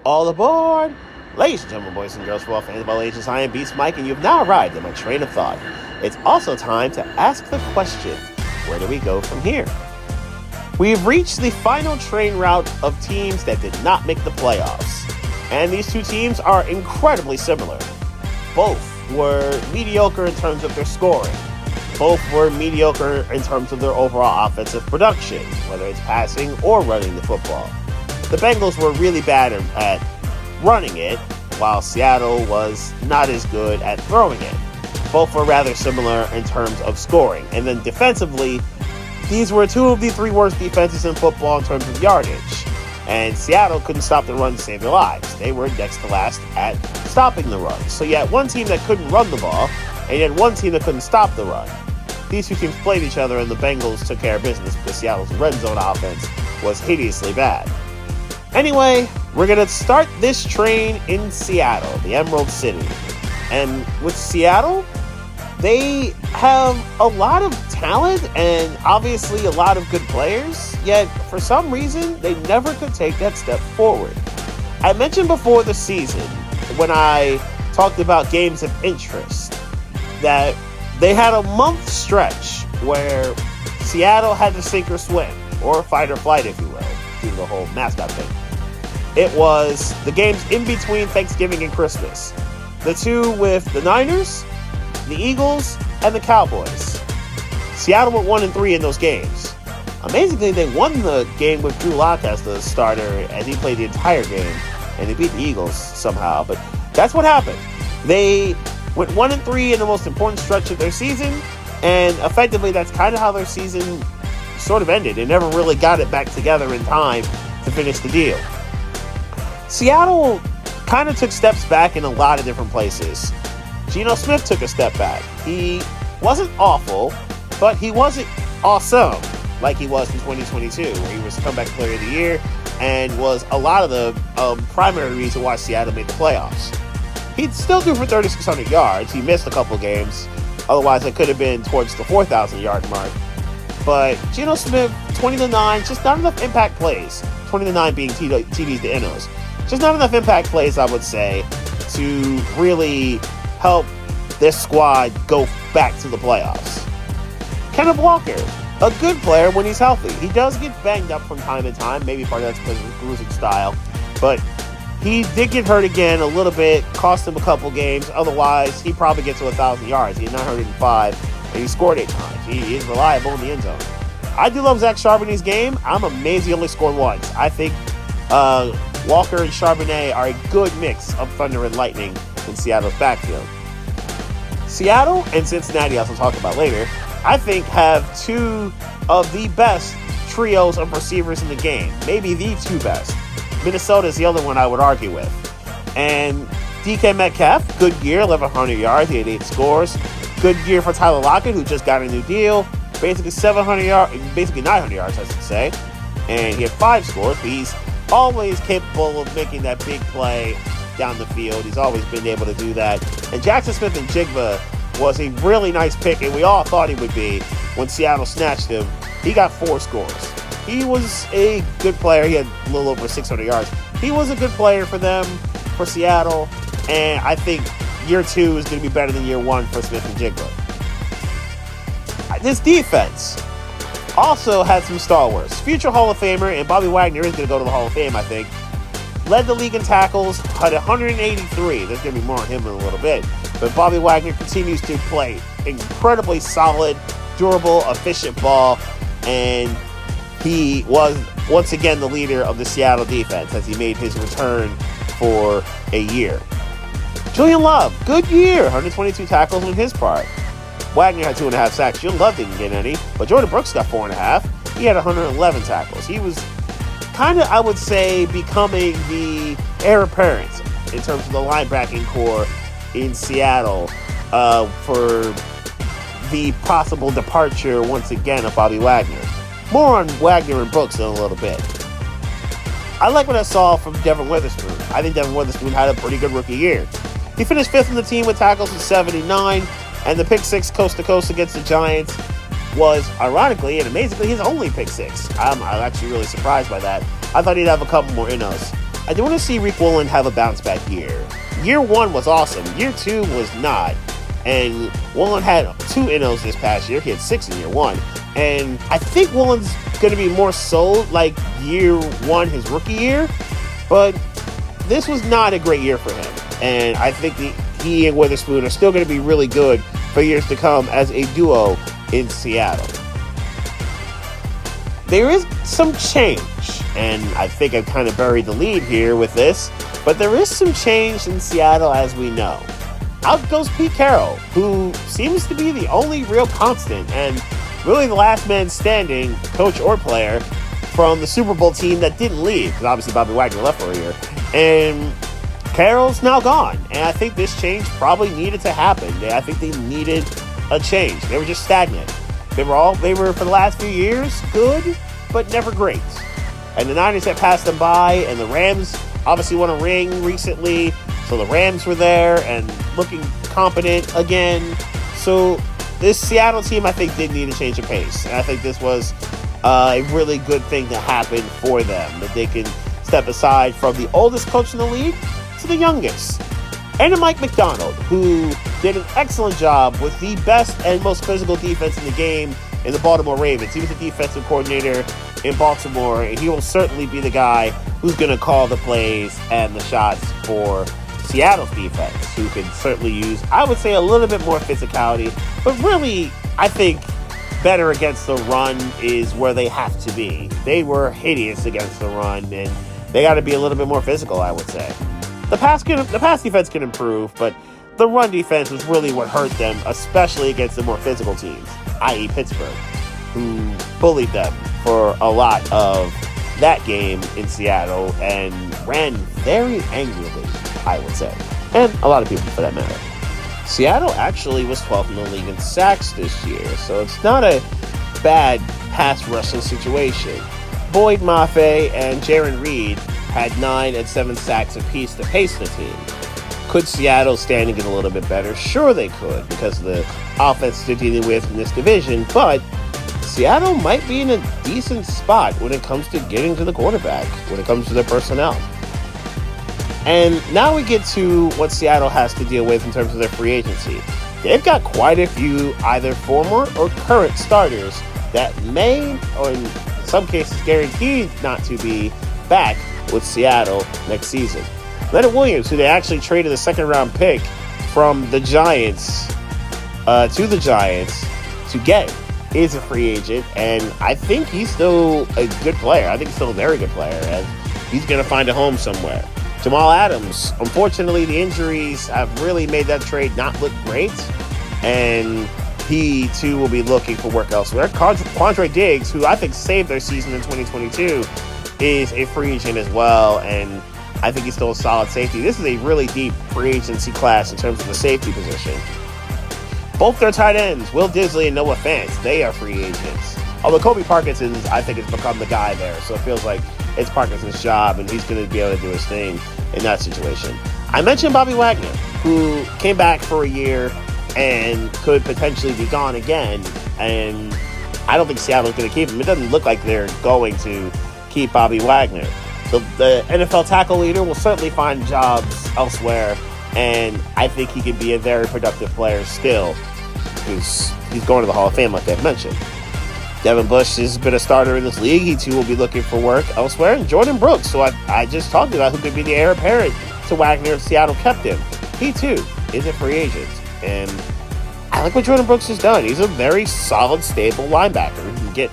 All aboard! Ladies and gentlemen, boys and girls, football fans of all ages, I am Beast Mike, and you've now arrived at my train of thought. It's also time to ask the question, where do we go from here? We've reached the final train route of teams that did not make the playoffs. And these two teams are incredibly similar. Both were mediocre in terms of their scoring. Both were mediocre in terms of their overall offensive production, whether it's passing or running the football. The Bengals were really bad at running it, while Seattle was not as good at throwing it. Both were rather similar in terms of scoring. And then defensively, these were two of the three worst defenses in football in terms of yardage. And Seattle couldn't stop the run to save their lives. They were next to last at stopping the run. So you had one team that couldn't run the ball, and you had one team that couldn't stop the run. These two teams played each other, and the Bengals took care of business because Seattle's red zone offense was hideously bad. Anyway, we're going to start this train in Seattle, the Emerald City. And with Seattle, they have a lot of talent and obviously a lot of good players, yet for some reason, they never could take that step forward. I mentioned before the season, when I talked about games of interest, that they had a month stretch where Seattle had to sink or swim, or fight or flight, if you will, due to the whole mascot thing. It was the games in between Thanksgiving and Christmas. The two with the Niners, the Eagles, and the Cowboys. Seattle went 1-3 in those games. Amazingly, they won the game with Drew Lock as the starter, and he played the entire game, and they beat the Eagles somehow. But that's what happened. They went 1-3 in the most important stretch of their season, and effectively that's kind of how their season sort of ended. They never really got it back together in time to finish the deal. Seattle kind of took steps back in a lot of different places. Geno Smith took a step back. He wasn't awful, but he wasn't awesome like he was in 2022, where he was comeback player of the year and was a lot of the primary reason why Seattle made the playoffs. He'd still do for 3,600 yards. He missed a couple games. Otherwise, it could have been towards the 4,000-yard mark. But Geno Smith, 20-9, just not enough impact plays. 20-9 being TDs to NOs. Just not enough impact plays, I would say, to really help this squad go back to the playoffs. Kenneth Walker, a good player when he's healthy. He does get banged up from time to time. Maybe part of that's because of his bruising style. But he did get hurt again a little bit, cost him a couple games. Otherwise, he probably gets to 1,000 yards. He had 905, and he scored 8 times. He is reliable in the end zone. I do love Zach Charbonnet's game. I'm amazed he only scored once. I think Walker and Charbonnet are a good mix of thunder and lightning in Seattle's backfield. Seattle and Cincinnati, as we'll talk about later, I think have two of the best trios of receivers in the game. Maybe the two best. Minnesota is the other one I would argue with. And DK Metcalf, good year, 1,100 yards. He had 8 scores. Good year for Tyler Lockett, who just got a new deal. Basically 700 yards, basically 900 yards, I should say. And he had 5 scores, but he's always capable of making that big play down the field. He's always been able to do that. And Jackson Smith-Njigba was a really nice pick, and we all thought he would be when Seattle snatched him. He got 4 scores. He was a good player. He had a little over 600 yards. He was a good player for them, for Seattle, and I think year 2 is going to be better than year 1 for Smith-Njigba. This defense also had some stalwarts. Future Hall of Famer, and Bobby Wagner is going to go to the Hall of Fame, I think. Led the league in tackles, had 183. There's going to be more on him in a little bit. But Bobby Wagner continues to play incredibly solid, durable, efficient ball. And he was, once again, the leader of the Seattle defense as he made his return for a year. Julian Love, good year. 122 tackles on his part. Wagner had 2.5 sacks. Julian Love didn't get any. But Jordan Brooks got 4.5. He had 111 tackles. He was kind of, I would say, becoming the heir apparent in terms of the linebacking core in Seattle for the possible departure, once again, of Bobby Wagner. More on Wagner and Brooks in a little bit. I like what I saw from Devin Witherspoon. I think Devin Witherspoon had a pretty good rookie year. He finished 5th on the team with tackles with 79, and the pick 6 coast to coast against the Giants was, ironically and amazingly, his only pick 6. I'm actually really surprised by that. I thought he'd have a couple more in us. I do want to see Rick Woolen have a bounce back year. Year 1 was awesome. Year 2 was not. And Woolen had 2 NOs this past year. He had 6 in year 1. And I think Woolen's going to be more sold like year 1, his rookie year. But this was not a great year for him. And I think he and Witherspoon are still going to be really good for years to come as a duo in Seattle. There is some change, and I think I've kind of buried the lead here with this, but there is some change in Seattle as we know. Out goes Pete Carroll, who seems to be the only real constant and really the last man standing, coach or player, from the Super Bowl team that didn't leave, because obviously Bobby Wagner left for a year. And Carroll's now gone, and I think this change probably needed to happen. I think they needed a change. They were just stagnant. They were for the last few years good, but never great. And the Niners had passed them by, and the Rams obviously won a ring recently, so the Rams were there and looking competent again. So this Seattle team, I think, did need a change of pace, and I think this was a really good thing to happen for them, that they can step aside from the oldest coach in the league to the youngest. And Mike McDonald, who did an excellent job with the best and most physical defense in the game in the Baltimore Ravens. He was the defensive coordinator in Baltimore, and he will certainly be the guy who's going to call the plays and the shots for Seattle's defense, who can certainly use, I would say, a little bit more physicality, but really, I think better against the run is where they have to be. They were hideous against the run, and they got to be a little bit more physical, I would say. The pass defense can improve, but the run defense was really what hurt them, especially against the more physical teams, i.e. Pittsburgh, who bullied them for a lot of that game in Seattle and ran very angrily, I would say, and a lot of people for that matter. Seattle actually was 12th in the league in sacks this year, so it's not a bad pass rushing situation. Boyd Mafe and Jaron Reed had 9 and 7 sacks apiece to pace the team. Could Seattle stand and get a little bit better? Sure they could, because of the offense they're dealing with in this division, but Seattle might be in a decent spot when it comes to getting to the quarterback, when it comes to their personnel. And now we get to what Seattle has to deal with in terms of their free agency. They've got quite a few either former or current starters that may, or in some cases guaranteed not to be, back with Seattle next season. Leonard Williams, who they actually traded a second-round pick from the Giants to the Giants to get, is a free agent, and I think he's still a good player. I think he's still a very good player, and he's going to find a home somewhere. Jamal Adams, unfortunately, the injuries have really made that trade not look great, and he, too, will be looking for work elsewhere. Quandre Diggs, who I think saved their season in 2022, is a free agent as well, and I think he's still a solid safety. This is a really deep free agency class in terms of the safety position. Both their tight ends, Will Disley and Noah Fant, they are free agents. Although Kobe Parkinson's, I think, has become the guy there, so it feels like it's Parkinson's job, and he's going to be able to do his thing in that situation. I mentioned Bobby Wagner, who came back for a year and could potentially be gone again, and I don't think Seattle's going to keep him. It doesn't look like they're going to keep Bobby Wagner. The NFL tackle leader will certainly find jobs elsewhere, and I think he could be a very productive player still, because he's going to the Hall of Fame like I've mentioned. Devin Bush has been a starter in this league. He too will be looking for work elsewhere. And Jordan Brooks, who I just talked about, who could be the heir apparent to Wagner if Seattle kept him. He too is a free agent. And I like what Jordan Brooks has done. He's a very solid, stable linebacker. He can get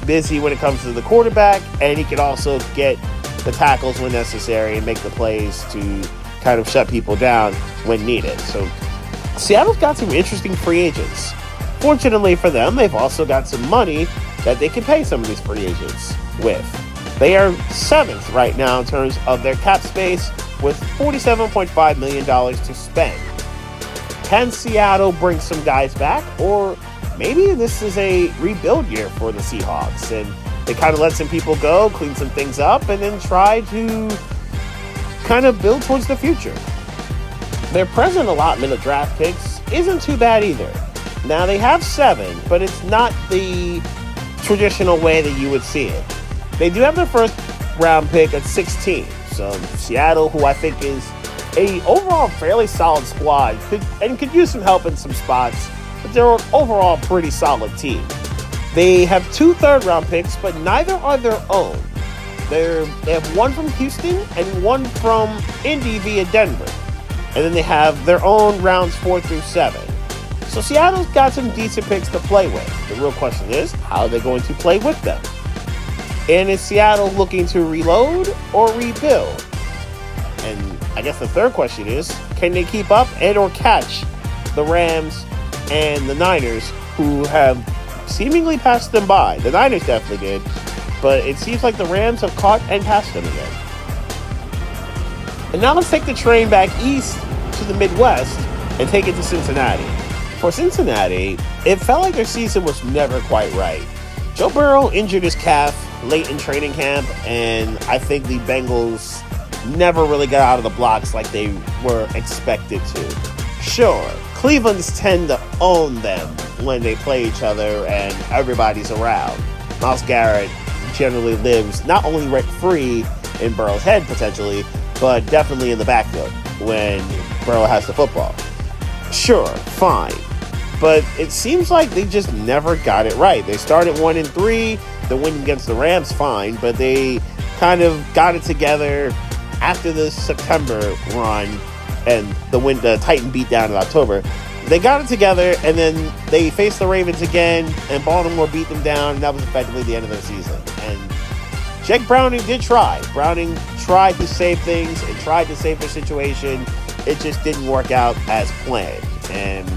busy when it comes to the quarterback, and he can also get the tackles when necessary and make the plays to kind of shut people down when needed. So Seattle's got some interesting free agents. Fortunately for them, they've also got some money that they can pay some of these free agents with. They are 7th right now in terms of their cap space with $47.5 million to spend. Can Seattle bring some guys back? Or maybe this is a rebuild year for the Seahawks and they kind of let some people go, clean some things up, and then try to kind of build towards the future. Their present allotment of draft picks isn't too bad either. Now, they have 7, but it's not the traditional way that you would see it. They do have their first round pick at 16, terms of Seattle, who I think is a overall fairly solid squad could use some help in some spots, but they're an overall pretty solid team. They have 2 third-round picks, but neither are their own. They have one from Houston and one from Indy via Denver. And then they have their own rounds 4 through 7. So Seattle's got some decent picks to play with. The real question is, how are they going to play with them? And is Seattle looking to reload or rebuild? And I guess the third question is, can they keep up and or catch the Rams and the Niners, who have seemingly passed them by? The Niners definitely did, but it seems like the Rams have caught and passed them again. And now let's take the train back east to the Midwest and take it to Cincinnati. For Cincinnati, it felt like their season was never quite right. Joe Burrow injured his calf late in training camp, and I think the Bengals never really got out of the blocks like they were expected to. Sure, Cleveland's tend to own them when they play each other and everybody's around. Myles Garrett generally lives not only rent-free in Burrow's head potentially, but definitely in the backfield when Burrow has the football. Sure, fine. But it seems like they just never got it right. They started 1-3. The win against the Rams, fine, but they kind of got it together after the September run and the Titan beat down in October. They got it together, and then they faced the Ravens again, and Baltimore beat them down, and that was effectively the end of their season. And Jake Browning did try. Browning tried to save things and tried to save their situation. It just didn't work out as planned. And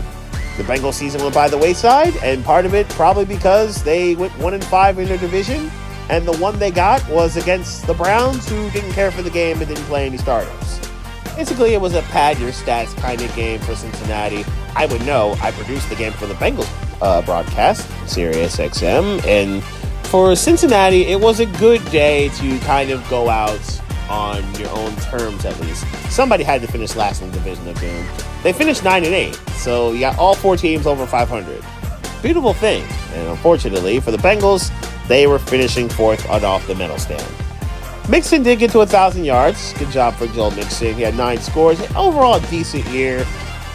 the Bengals season went by the wayside, and part of it probably because they went 1-5 in their division, and the one they got was against the Browns, who didn't care for the game and didn't play any starters. Basically, it was a pad your stats kind of game for Cincinnati. I would know. I produced the game for the Bengals broadcast, Sirius XM, and for Cincinnati, it was a good day to kind of go out on your own terms, at least. Somebody had to finish last in the division of doom. They finished 9-8, so you got all 4 teams over 500. Beautiful thing. And unfortunately for the Bengals, they were finishing 4th on off the medal stand. Mixon did get to 1,000 yards. Good job for Joe Mixon. He had 9 scores. Overall, decent year.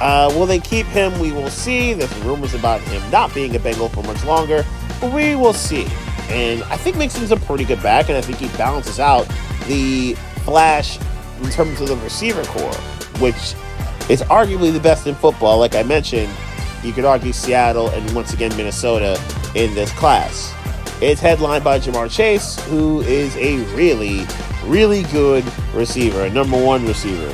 Will they keep him? We will see. There's rumors about him not being a Bengal for much longer, but we will see. And I think Mixon's a pretty good back, and I think he balances out the flash in terms of the receiver core, which is arguably the best in football. Like I mentioned, you could argue Seattle and once again Minnesota in this class. It's headlined by Jamar Chase, who is a really, really good receiver, a number 1 receiver.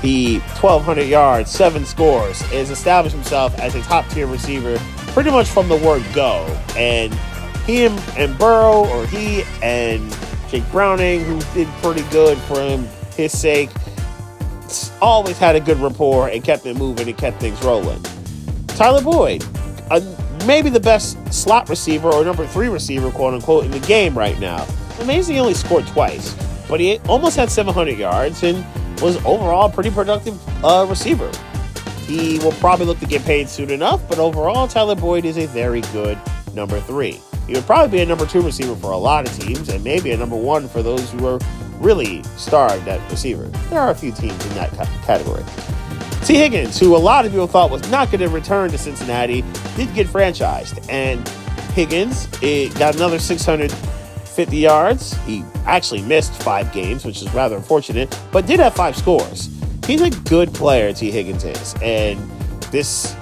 He 1,200 yards, 7 scores, has established himself as a top-tier receiver pretty much from the word go. And him and Burrow, or he and Jake Browning, who did pretty good for his sake, always had a good rapport and kept it moving and kept things rolling. Tyler Boyd, maybe the best slot receiver or number 3 receiver, quote unquote, in the game right now. Amazing, he only scored twice, but he almost had 700 yards and was overall a pretty productive receiver. He will probably look to get paid soon enough, but overall, Tyler Boyd is a very good number 3. He would probably be a number 2 receiver for a lot of teams, and maybe a number 1 for those who are really starved at receiver. There are a few teams in that category. T. Higgins, who a lot of people thought was not going to return to Cincinnati, did get franchised. And Higgins got another 650 yards. He actually missed 5 games, which is rather unfortunate, but did have 5 scores. He's a good player, T. Higgins is. And this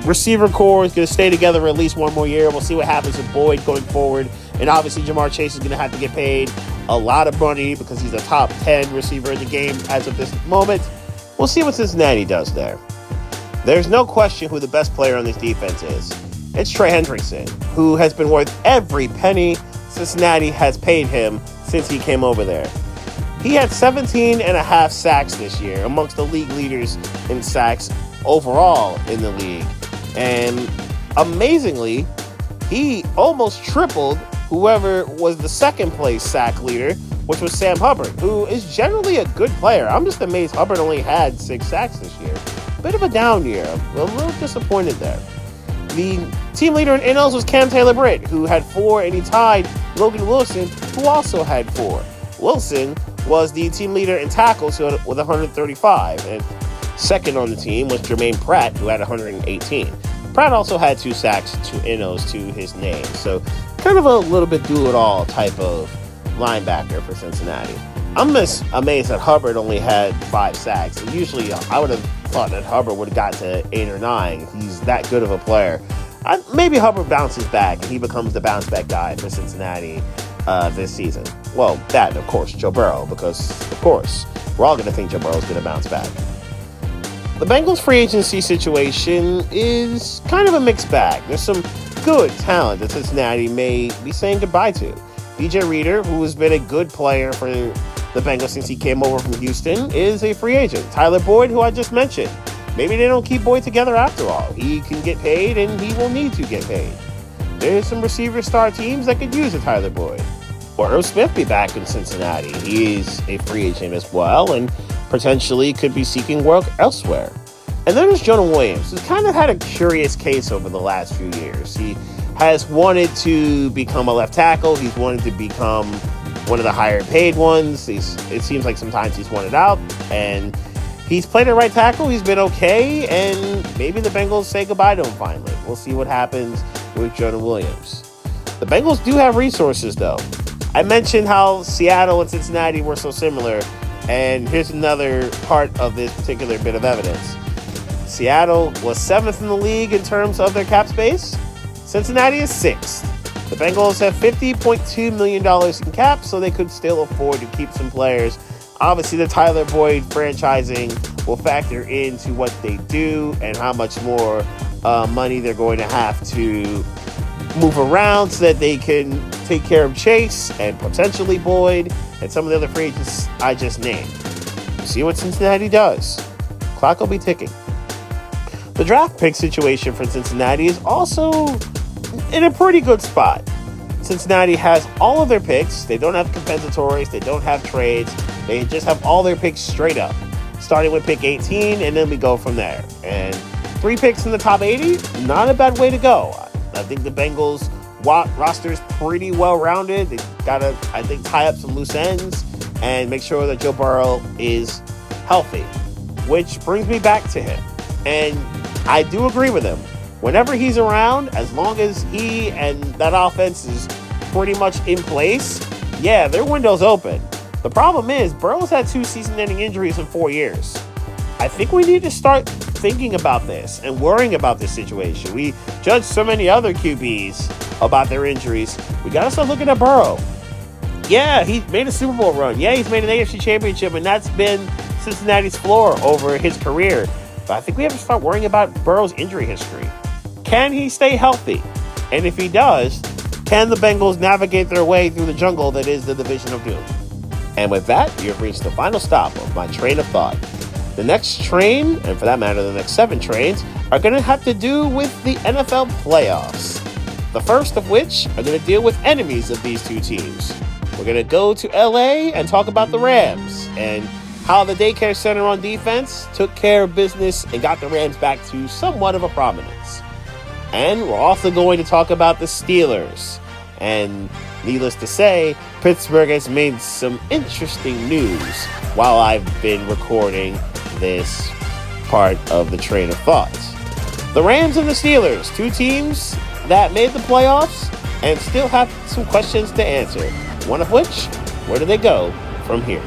receiver core is going to stay together at least one more year. We'll see what happens with Boyd going forward. And obviously, Jamar Chase is going to have to get paid a lot of money because he's a top 10 receiver in the game as of this moment. We'll see what Cincinnati does there. There's no question who the best player on this defense is. It's Trey Hendrickson, who has been worth every penny Cincinnati has paid him since he came over there. He had 17.5 sacks this year, amongst the league leaders in sacks overall in the league. And amazingly, he almost tripled whoever was the second place sack leader, which was Sam Hubbard, who is generally a good player. I'm just amazed Hubbard only had 6 sacks this year. Bit of a down year. I'm a little disappointed there. The team leader in NLs was Cam Taylor-Britt, who had 4, and he tied Logan Wilson, who also had 4. Wilson was the team leader in tackles with 135, and second on the team was Jermaine Pratt, who had 118. Pratt also had 2 sacks, 2 NOs to his name, so kind of a little bit do-it-all type of linebacker for Cincinnati. I'm just amazed that Hubbard only had 5 sacks. And usually, I would have thought that Hubbard would have got to 8 or 9. He's that good of a player. Maybe Hubbard bounces back and he becomes the bounce-back guy for Cincinnati this season. Well, that and, of course, Joe Burrow, because, of course, we're all going to think Joe Burrow's going to bounce back. The Bengals free agency situation is kind of a mixed bag. There's some good talent that Cincinnati may be saying goodbye to. DJ Reader, who has been a good player for the Bengals since he came over from Houston, is a free agent. Tyler Boyd, who I just mentioned. Maybe they don't keep Boyd together after all. He can get paid, and he will need to get paid. There's some receiver star teams that could use a Tyler Boyd. Or Irv Smith be back in Cincinnati. He is a free agent as well, and potentially could be seeking work elsewhere. And then there's Jonah Williams, who's kind of had a curious case over the last few years. He has wanted to become a left tackle. He's wanted to become one of the higher paid ones. It seems like sometimes he's wanted out, and he's played at right tackle. He's been okay, and maybe the Bengals say goodbye to him finally. We'll see what happens with Jonah Williams. The Bengals do have resources, though. I mentioned how Seattle and Cincinnati were so similar, and here's another part of this particular bit of evidence. Seattle was 7th in the league in terms of their cap space. Cincinnati is 6th. The Bengals have $50.2 million in cap, so they could still afford to keep some players. Obviously, the Tyler Boyd franchising will factor into what they do and how much more money they're going to have to move around so that they can take care of Chase and potentially Boyd and some of the other free agents I just named. See what Cincinnati does. Clock will be ticking. The draft pick situation for Cincinnati is also in a pretty good spot. Cincinnati has all of their picks. They don't have compensatories. They don't have trades. They just have all their picks straight up, starting with pick 18, and then we go from there. And 3 picks in the top 80, not a bad way to go. I think the Bengals roster is pretty well-rounded. They got to, I think, tie up some loose ends and make sure that Joe Burrow is healthy, which brings me back to him. And I do agree with him. Whenever he's around, as long as he and that offense is pretty much in place, yeah, their window's open. The problem is, Burrow's had 2 season-ending injuries in 4 years. I think we need to start thinking about this and worrying about this situation. We judge so many other QBs about their injuries. We got to start looking at Burrow. Yeah, he made a Super Bowl run. Yeah, he's made an AFC Championship, and that's been Cincinnati's floor over his career. But I think we have to start worrying about Burrow's injury history. Can he stay healthy? And if he does, can the Bengals navigate their way through the jungle that is the Division of Doom? And with that, you've reached the final stop of my train of thought. The next train, and for that matter, the next 7 trains, are going to have to do with the NFL playoffs. The first of which are going to deal with enemies of these 2 teams. We're going to go to LA and talk about the Rams and how the daycare center on defense took care of business and got the Rams back to somewhat of a prominence. And we're also going to talk about the Steelers. And needless to say, Pittsburgh has made some interesting news while I've been recording this part of the train of thought. The Rams and the Steelers, 2 teams that made the playoffs and still have some questions to answer. One of which, where do they go from here?